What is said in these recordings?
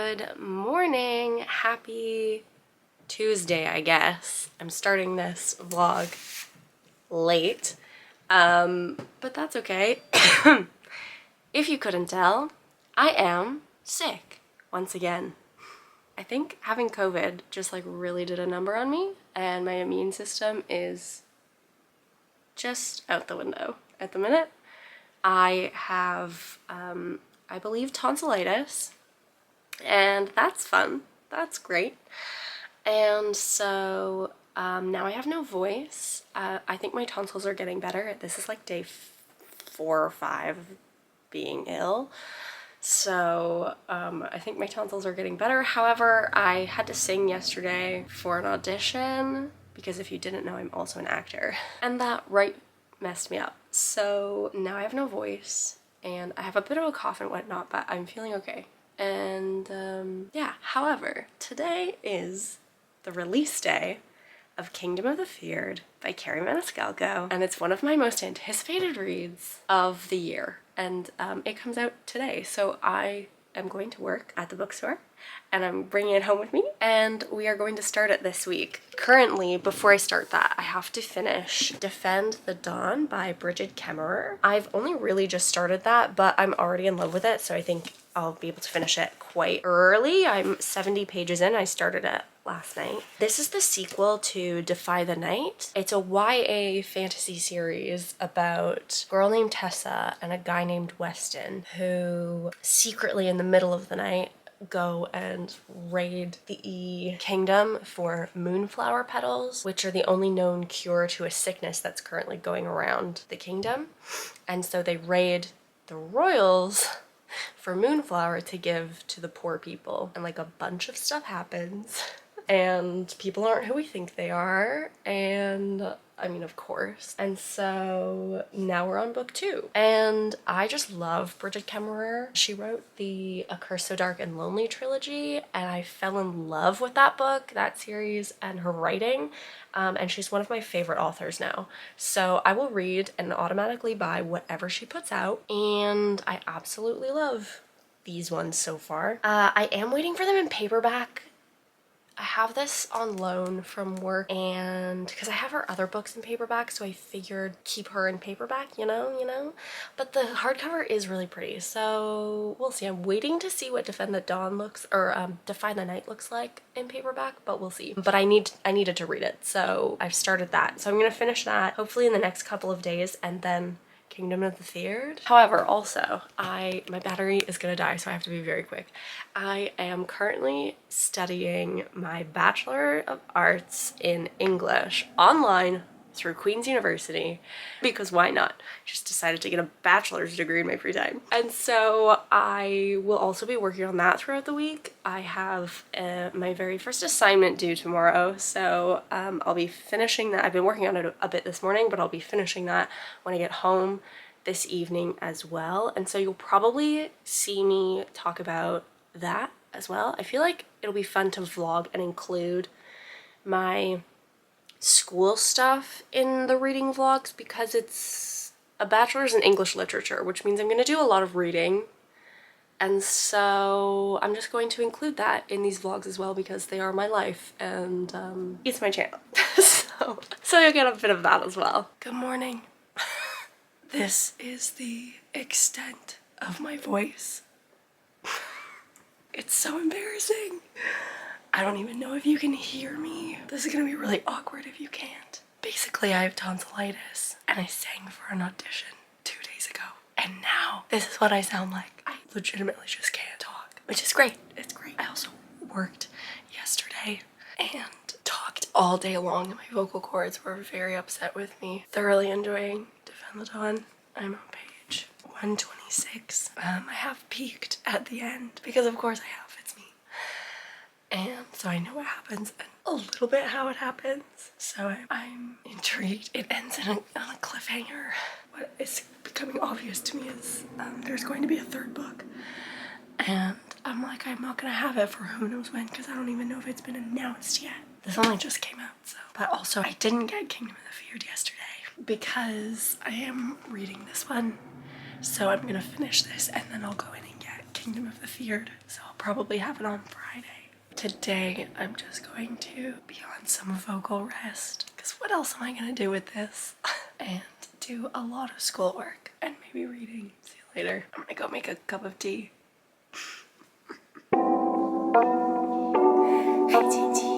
Good morning. Happy Tuesday, I guess. I'm starting this vlog late, but that's okay. If you couldn't tell, I am sick once again. I think having COVID just like really did a number on me, and my immune system is just out the window at the minute. I have, I believe, tonsillitis, and that's fun. That's great. And so now I have no voice. I think my tonsils are getting better. This is like day 4 or 5 of being ill. So I think my tonsils are getting better. However, I had to sing yesterday for an audition because if you didn't know, I'm also an actor. And that messed me up. So now I have no voice and I have a bit of a cough and whatnot, but I'm feeling okay. And yeah, however, today is the release day of Kingdom of the Feared by Kerri Maniscalco, and it's one of my most anticipated reads of the year, and it comes out today. So I am going to work at the bookstore and I'm bringing it home with me, and we are going to start it this week. Currently, before I start that, I have to finish Defend the Dawn by Brigid Kemmerer. I've only really just started that, but I'm already in love with it, so I think I'll be able to finish it quite early. I'm 70 pages in. I started it last night. This is the sequel to Defy the Night. It's a YA fantasy series about a girl named Tessa and a guy named Weston who secretly in the middle of the night go and raid the kingdom for moonflower petals, which are the only known cure to a sickness that's currently going around the kingdom. And so they raid the royals for moonflower to give to the poor people, and like a bunch of stuff happens and people aren't who we think they are, and I mean, of course. And so now we're on book 2. And I just love Brigid Kemmerer. She wrote the A Curse So Dark and Lonely trilogy, and I fell in love with that book, that series, and her writing. And she's one of my favorite authors now. So I will read and automatically buy whatever she puts out, and I absolutely love these ones so far. I am waiting for them in paperback. I have this on loan from work, and because I have her other books in paperback, so I figured keep her in paperback, you know? But the hardcover is really pretty, so we'll see. I'm waiting to see what Defend the Dawn looks, or Defy the Night looks like in paperback, but we'll see. But I needed to read it, so I've started that. So I'm gonna finish that hopefully in the next couple of days, and then Kingdom of the Feared. However, also, my battery is gonna die, so I have to be very quick. I am currently studying my Bachelor of Arts in English online through Queen's University, because why not? Just decided to get a bachelor's degree in my free time. And so I will also be working on that throughout the week. I have my very first assignment due tomorrow, so I'll be finishing that. I've been working on it a bit this morning, but I'll be finishing that when I get home this evening as well. And so you'll probably see me talk about that as well. I feel like it'll be fun to vlog and include my school stuff in the reading vlogs, because it's a bachelor's in English literature, which means I'm going to do a lot of reading, and so I'm just going to include that in these vlogs as well, because they are my life and it's my channel. so you'll get a bit of that as well. Good morning. This is the extent of my voice. It's so embarrassing. I don't even know if you can hear me. This is gonna be really awkward if you can't. Basically, I have tonsillitis, and I sang for an audition 2 days ago, and now this is what I sound like. I legitimately just can't talk, which is great. It's great. I also worked yesterday and talked all day long. My vocal cords were very upset with me. Thoroughly enjoying Defend the Dawn. I'm on page 126. I have peaked at the end, because of course I have. It's me. And so I know what happens and a little bit how it happens. So I'm intrigued. It ends on a cliffhanger. What is becoming obvious to me is there's going to be a 3rd book. And I'm like, I'm not gonna have it for who knows when, because I don't even know if it's been announced yet. This only just came out, so. But also, I didn't get Kingdom of the Feared yesterday because I am reading this one. So I'm gonna finish this and then I'll go in and get Kingdom of the Feared, so I'll probably have it on Friday. Today, I'm just going to be on some vocal rest, because what else am I gonna do with this? And do a lot of schoolwork and maybe reading. See you later. I'm gonna go make a cup of tea. Hey, Titi.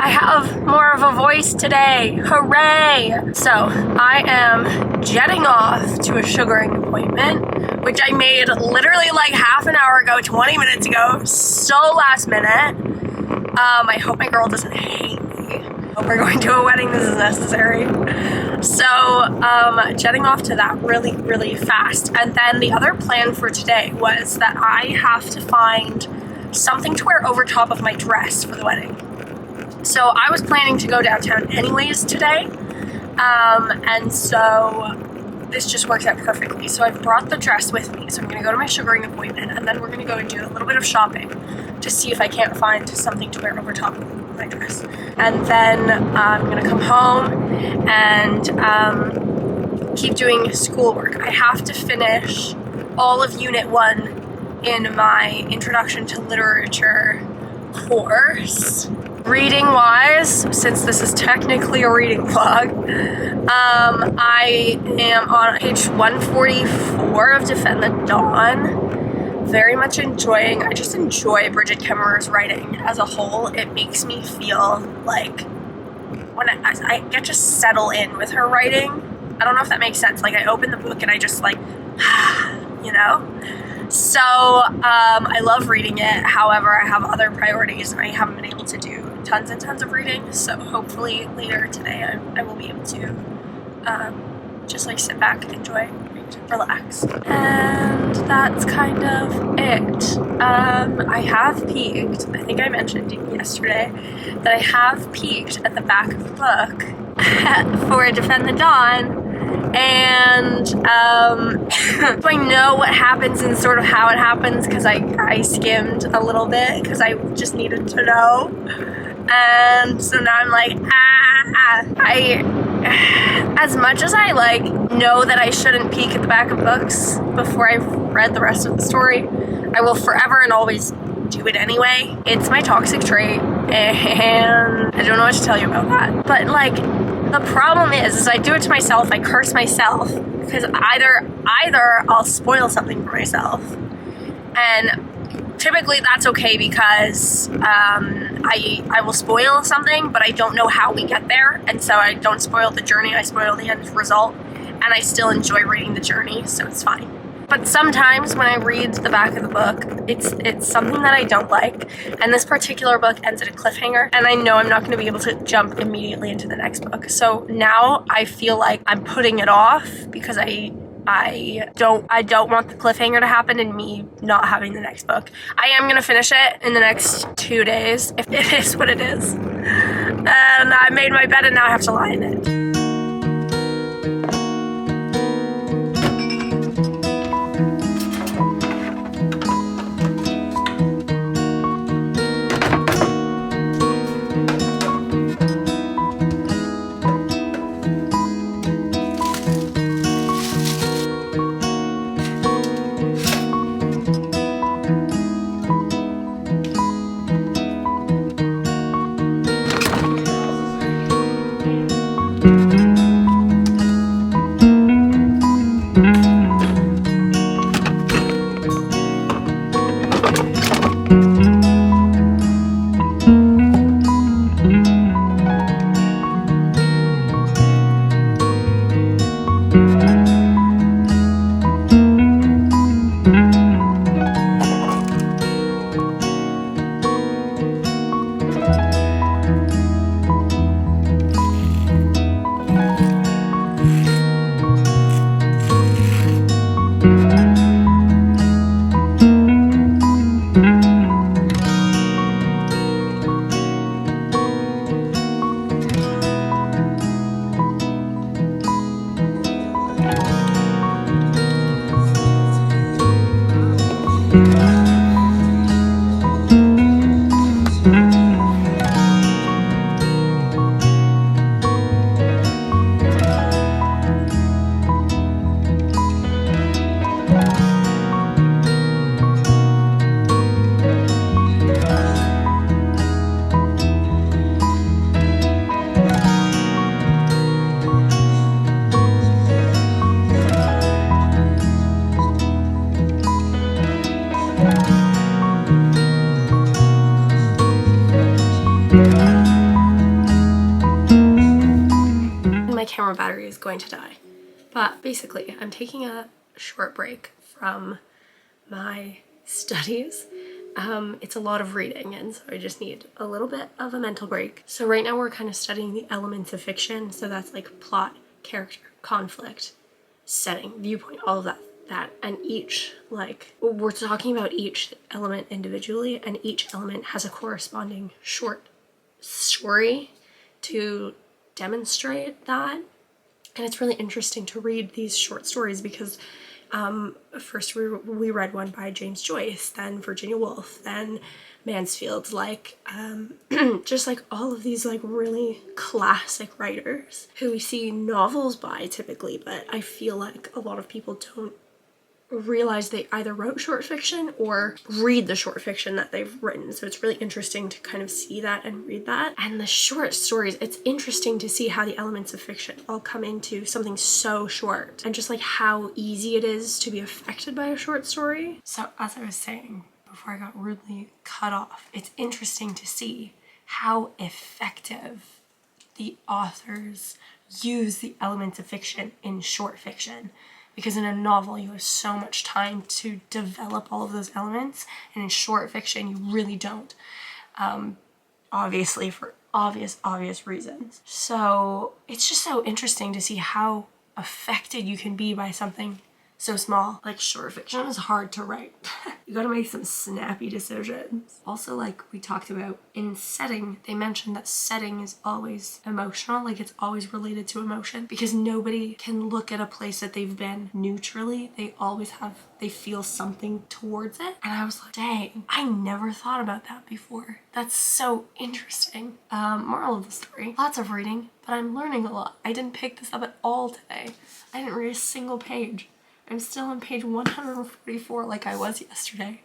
I have more of a voice today. Hooray! So I am jetting off to a sugaring appointment, which I made literally like half an hour ago, 20 minutes ago. So last minute. I hope my girl doesn't hate me. Hope we're going to a wedding. This is necessary. So jetting off to that really, really fast. And then the other plan for today was that I have to find something to wear over top of my dress for the wedding. So I was planning to go downtown anyways today, and so this just works out perfectly. So I've brought the dress with me, so I'm going to go to my sugaring appointment, and then we're going to go and do a little bit of shopping to see if I can't find something to wear over top of my dress. And then I'm going to come home and keep doing schoolwork. I have to finish all of Unit 1 in my Introduction to Literature course. Reading wise, since this is technically a reading vlog, I am on page 144 of Defend the Dawn. Very much enjoying, I just enjoy Brigid Kemmerer's writing as a whole. It makes me feel like when I get to settle in with her writing. I don't know if that makes sense. Like I open the book and I just like, you know? So I love reading it. However, I have other priorities and I haven't been able to do tons and tons of reading. So hopefully later today I will be able to just like sit back, enjoy, read, relax. And that's kind of it. I have peeked, I think I mentioned yesterday, that I have peeked at the back of the book for Defend the Dawn. And so I know what happens and sort of how it happens because I skimmed a little bit because I just needed to know. And so now I'm like, as much as I like know that I shouldn't peek at the back of books before I've read the rest of the story, I will forever and always do it anyway. It's my toxic trait and I don't know what to tell you about that. But like, the problem is I do it to myself, I curse myself, because either I'll spoil something for myself, and typically that's okay because I will spoil something, but I don't know how we get there, and so I don't spoil the journey, I spoil the end result, and I still enjoy reading the journey, so it's fine. But sometimes when I read the back of the book, it's something that I don't like. And this particular book ends at a cliffhanger, and I know I'm not going to be able to jump immediately into the next book. So now I feel like I'm putting it off because I don't want the cliffhanger to happen and me not having the next book. I am going to finish it in the next 2 days, if it is what it is. And I made my bed and now I have to lie in it. camera battery is going to die. But basically, I'm taking a short break from my studies. It's a lot of reading, and so I just need a little bit of a mental break. So right now we're kind of studying the elements of fiction. So that's like plot, character, conflict, setting, viewpoint, all of that. And each, like, we're talking about each element individually, and each element has a corresponding short story to demonstrate that. And it's really interesting to read these short stories because first we read one by James Joyce, then Virginia Woolf, then Mansfield, like just like all of these like really classic writers who we see novels by typically, but I feel like a lot of people don't realize they either wrote short fiction or read the short fiction that they've written. So it's really interesting to kind of see that and read that. And the short stories, it's interesting to see how the elements of fiction all come into something so short and just like how easy it is to be affected by a short story. So as I was saying before I got rudely cut off, it's interesting to see how effective the authors use the elements of fiction in short fiction. Because in a novel, you have so much time to develop all of those elements, and in short fiction, you really don't. Obviously, for obvious reasons. So it's just so interesting to see how affected you can be by something so small. Like, short fiction is hard to write. You gotta make some snappy decisions. Also, like we talked about, in setting, they mentioned that setting is always emotional, like it's always related to emotion, because nobody can look at a place that they've been neutrally. They feel something towards it. And I was like, dang, I never thought about that before. That's so interesting. Moral of the story, lots of reading, but I'm learning a lot. I didn't pick this up at all today. I didn't read a single page. I'm still on page 144 like I was yesterday.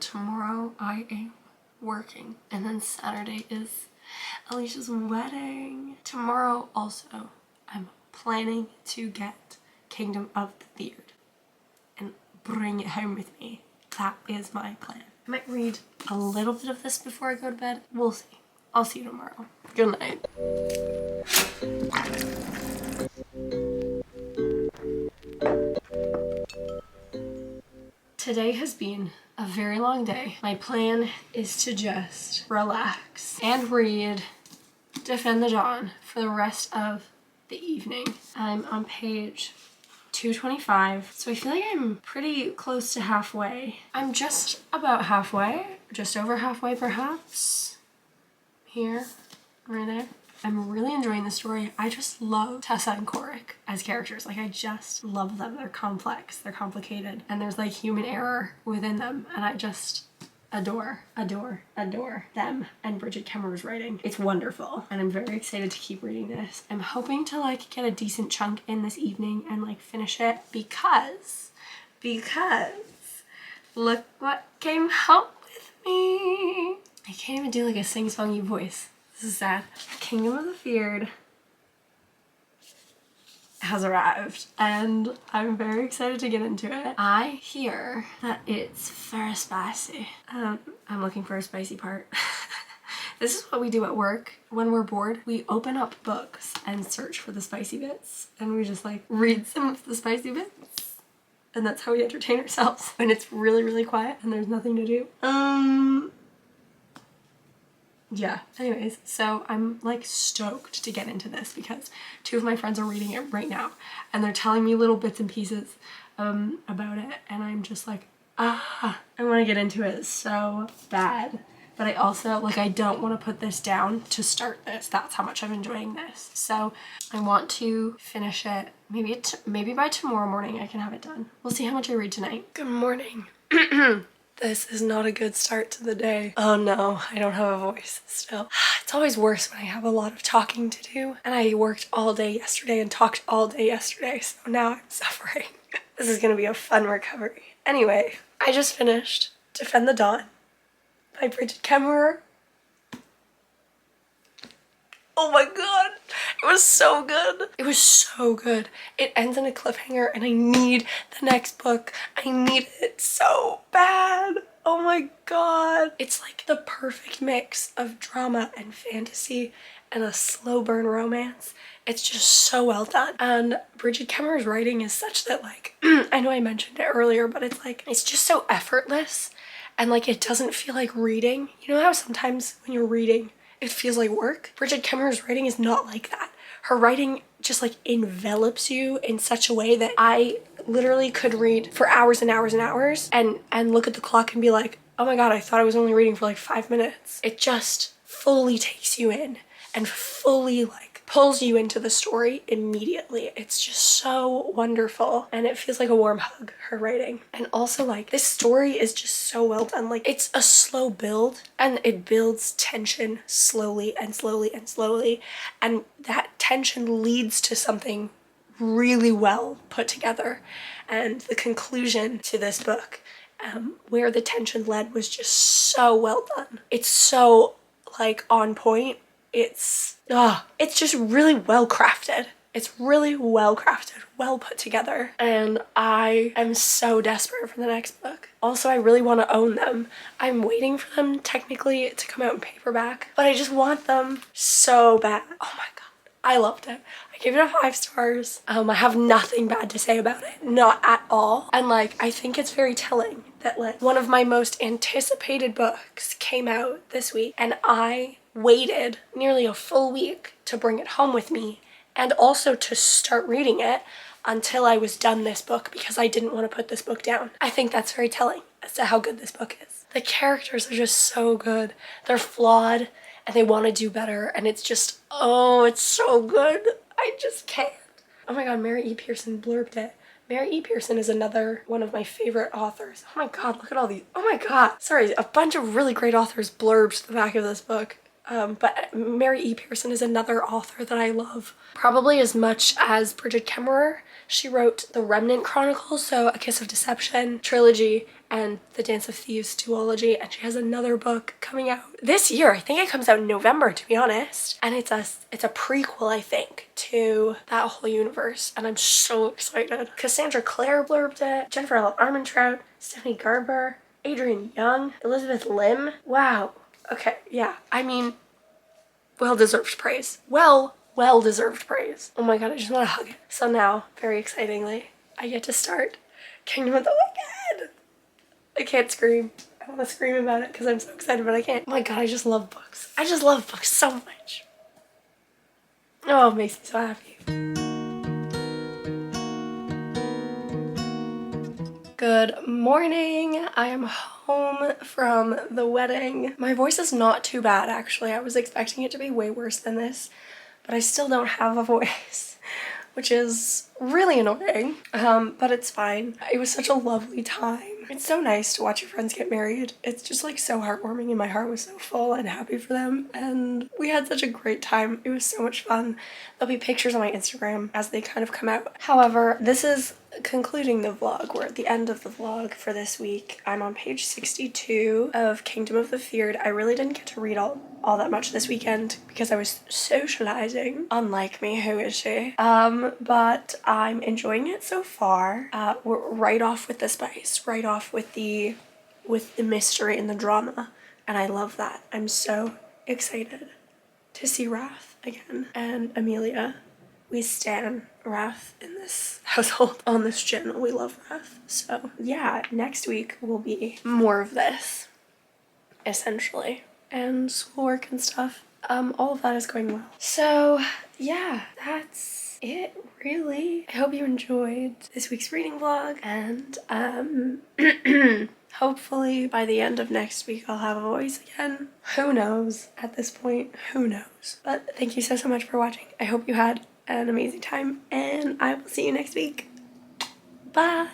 Tomorrow I am working, and then Saturday is Alicia's wedding. Tomorrow also I'm planning to get Kingdom of the Beard and bring it home with me. That is my plan. I might read a little bit of this before I go to bed. We'll see. I'll see you tomorrow. Good night. Today has been a very long day. My plan is to just relax and read Defend the Dawn for the rest of the evening. I'm on page 225, so I feel like I'm pretty close to halfway. I'm just about halfway, just over halfway perhaps. Here, right there. I'm really enjoying the story. I just love Tessa and Corrick as characters. Like, I just love them. They're complex, they're complicated, and there's like human error within them, and I just adore them and Bridget Kemmerer's writing. It's wonderful, and I'm very excited to keep reading this. I'm hoping to like get a decent chunk in this evening and like finish it because look what came home with me. I can't even do like a sing-songy voice. This is sad. Kingdom of the Beard has arrived, and I'm very excited to get into it. I hear that it's very spicy. I'm looking for a spicy part. This is what we do at work when we're bored. We open up books and search for the spicy bits, and we just like read some of the spicy bits. And that's how we entertain ourselves when it's really, really quiet and there's nothing to do. Yeah, anyways, so I'm like stoked to get into this because two of my friends are reading it right now and they're telling me little bits and pieces about it, and I'm just like, I want to get into it so bad. But I also, like, I don't want to put this down to start this. That's how much I'm enjoying this. So I want to finish it. Maybe by tomorrow morning I can have it done. We'll see how much I read tonight. Good morning. This is not a good start to the day. Oh no, I don't have a voice still. It's always worse when I have a lot of talking to do. And I worked all day yesterday and talked all day yesterday, so now I'm suffering. This is gonna be a fun recovery. Anyway, I just finished Defend the Dawn by Bridget Kemmerer. Oh my god, it was so good. It was so good. It ends in a cliffhanger and I need the next book. I need it so bad. Oh my god. It's like the perfect mix of drama and fantasy and a slow burn romance. It's just so well done. And Brigid Kemmerer's writing is such that, like, I know I mentioned it earlier, but it's like, it's just so effortless and like it doesn't feel like reading. You know how sometimes when you're reading, it feels like work? Brigid Kemmerer's writing is not like that. Her writing just like envelops you in such a way that I literally could read for hours and hours and hours and look at the clock and be like, oh my god, I thought I was only reading for like 5 minutes. It just fully takes you in and fully like pulls you into the story immediately. It's just so wonderful and it feels like a warm hug, her writing. And also like this story is just so well done. Like it's a slow build and it builds tension slowly and slowly and slowly, and that tension leads to something really well put together. And the conclusion to this book, where the tension led, was just so well done. It's so like on point. It's just really well crafted. It's really well crafted, well put together, and I am so desperate for the next book. Also, I really want to own them. I'm waiting for them technically to come out in paperback, but I just want them so bad. Oh my god, I loved it. I gave it a 5 stars. I have nothing bad to say about it, not at all. And like, I think it's very telling that like one of my most anticipated books came out this week, and I waited nearly a full week to bring it home with me and also to start reading it until I was done this book because I didn't want to put this book down. I think that's very telling as to how good this book is. The characters are just so good. They're flawed and they want to do better, and it's just, oh, it's so good. I just can't. Oh my god, Mary E. Pearson blurbed it. Mary E. Pearson is another one of my favorite authors. Oh my god, look at all these. Oh my god. Sorry, a bunch of really great authors blurbed the back of this book. But Mary E. Pearson is another author that I love. Probably as much as Brigid Kemmerer. She wrote the Remnant Chronicles, so A Kiss of Deception trilogy, and the Dance of Thieves duology, and she has another book coming out this year. I think it comes out in November, to be honest. And it's a prequel, I think, to that whole universe, and I'm so excited. Cassandra Clare blurbed it, Jennifer L. Armentrout, Stephanie Garber, Adrienne Young, Elizabeth Lim. Wow. Okay, yeah. I mean, well-deserved praise. Well-deserved praise. Oh my god, I just want to hug it. So now, very excitingly, I get to start Kingdom of the Wicked. I can't scream. I want to scream about it because I'm so excited, but I can't. Oh my god, I just love books. I just love books so much. Oh, it makes me so happy. Good morning. I am home from the wedding. My voice is not too bad, actually. I was expecting it to be way worse than this, but I still don't have a voice, which is really annoying, but it's fine. It was such a lovely time. It's so nice to watch your friends get married. It's just like so heartwarming, and my heart was so full and happy for them, and we had such a great time. It was so much fun. There'll be pictures on my Instagram as they kind of come out. However, this is concluding the vlog. We're at the end of the vlog for this week. I'm on page 62 of Kingdom of the Feared. I really didn't get to read all that much this weekend because I was socializing. Unlike me, who is she? But I'm enjoying it so far. We're right off with the spice, right off with the mystery and the drama, and I love that. I'm so excited to see Wrath again and Amelia. We stan Wrath in this household. On this channel, we love Wrath. So yeah, next week will be more of this, essentially, and schoolwork and stuff. All of that is going well. So yeah, that's it, really. I hope you enjoyed this week's reading vlog, and hopefully by the end of next week I'll have a voice again. Who knows at this point? Who knows? But thank you so much for watching. I hope you had an amazing time, and I will see you next week. Bye!